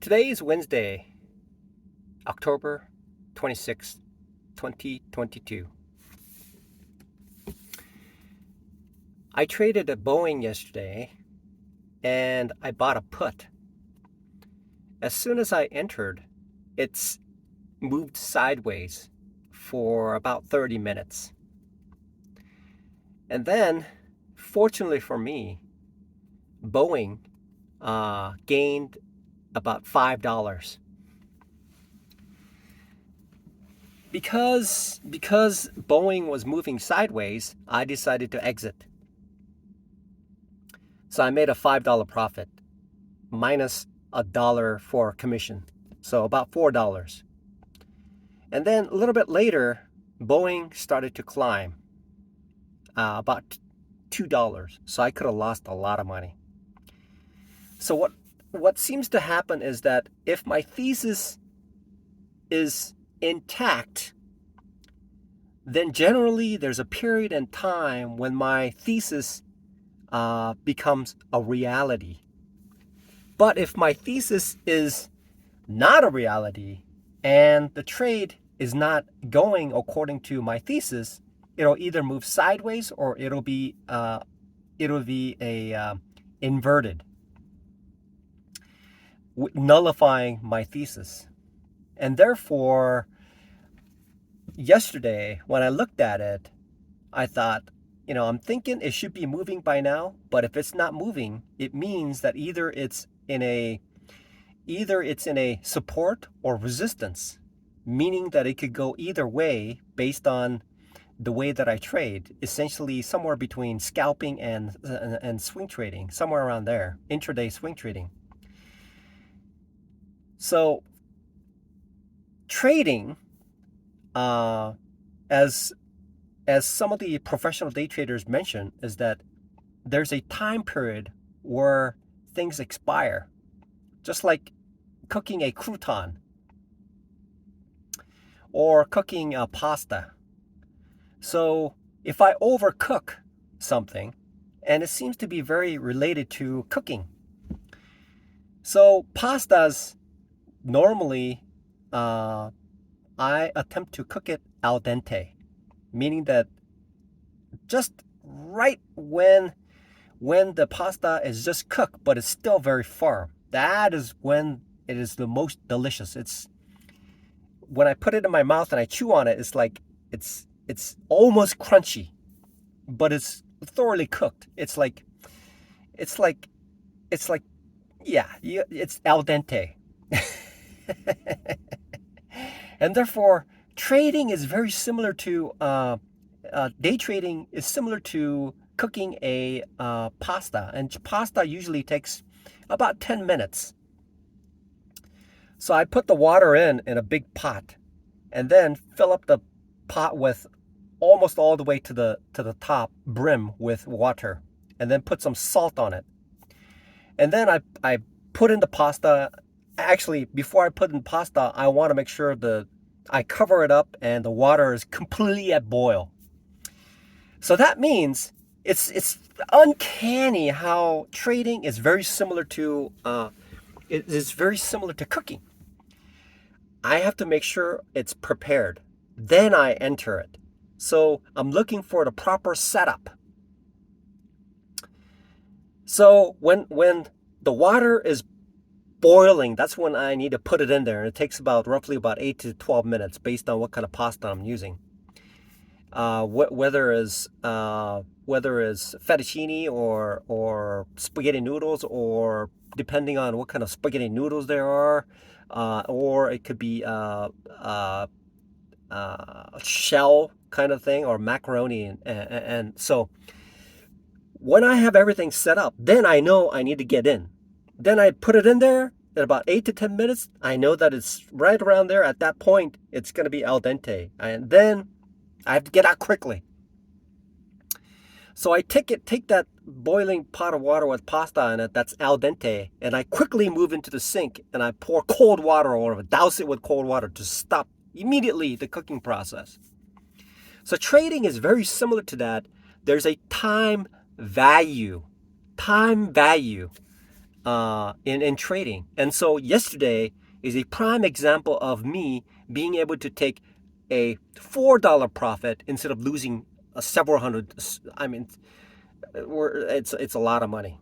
Today is Wednesday, October 26th, 2022. I traded a Boeing yesterday and I bought a put. As soon as I entered, it's moved sideways for about 30 minutes. And then, fortunately for me, Boeing gained about $5. Because Boeing was moving sideways, I decided to exit. So I made a $5 profit, minus $1 for commission. So about $4. And then a little bit later, Boeing started to climb, about $2. So I could have lost a lot of money. So what seems to happen is that if my thesis is intact, then generally there's a period in time when my thesis becomes a reality. But if my thesis is not a reality and the trade is not going according to my thesis, it'll either move sideways or it'll be inverted, nullifying my thesis. And therefore, yesterday when I looked at it, I thought, I'm thinking it should be moving by now, but if it's not moving, it means that either it's in a support or resistance, meaning that it could go either way based on the way that I trade, essentially somewhere between scalping and swing trading, somewhere around there, intraday swing trading. So trading, as some of the professional day traders mention, is that there's a time period where things expire, just like cooking a crouton or cooking a pasta. So if I overcook something, and it seems to be very related to cooking. So pastas, normally I attempt to cook it al dente, meaning that just right when the pasta is just cooked, but it's still very firm. That is when it is the most delicious. It's when I put it in my mouth and I chew on it, it's like it's almost crunchy, but it's thoroughly cooked. It's like yeah, it's al dente. And therefore, trading is very similar to day trading is similar to cooking a pasta, and pasta usually takes about 10 minutes. So I put the water in a big pot, and then fill up the pot with almost all the way to the top brim with water, and then put some salt on it. And then I put in the pasta. Actually, before I put in pasta, I want to make sure I cover it up and the water is completely at boil. So that means it's uncanny how trading is very similar to cooking. I have to make sure it's prepared. Then I enter it. So I'm looking for the proper setup. So when the water is boiling, that's when I need to put it in there, and it takes roughly about 8 to 12 minutes based on what kind of pasta I'm using. Whether it's fettuccine or spaghetti noodles, or depending on what kind of spaghetti noodles there are, or it could be shell kind of thing, or macaroni, and so when I have everything set up, then I know I need to get in. Then I put it in there in about 8 to 10 minutes. I know that it's right around there. At that point, it's going to be al dente. And then I have to get out quickly. So I take that boiling pot of water with pasta in it that's al dente, and I quickly move into the sink and I pour cold water over it, douse it with cold water to stop immediately the cooking process. So trading is very similar to that. There's a time value in trading. And so yesterday is a prime example of me being able to take a $4 profit instead of losing several hundred. I mean, it's a lot of money.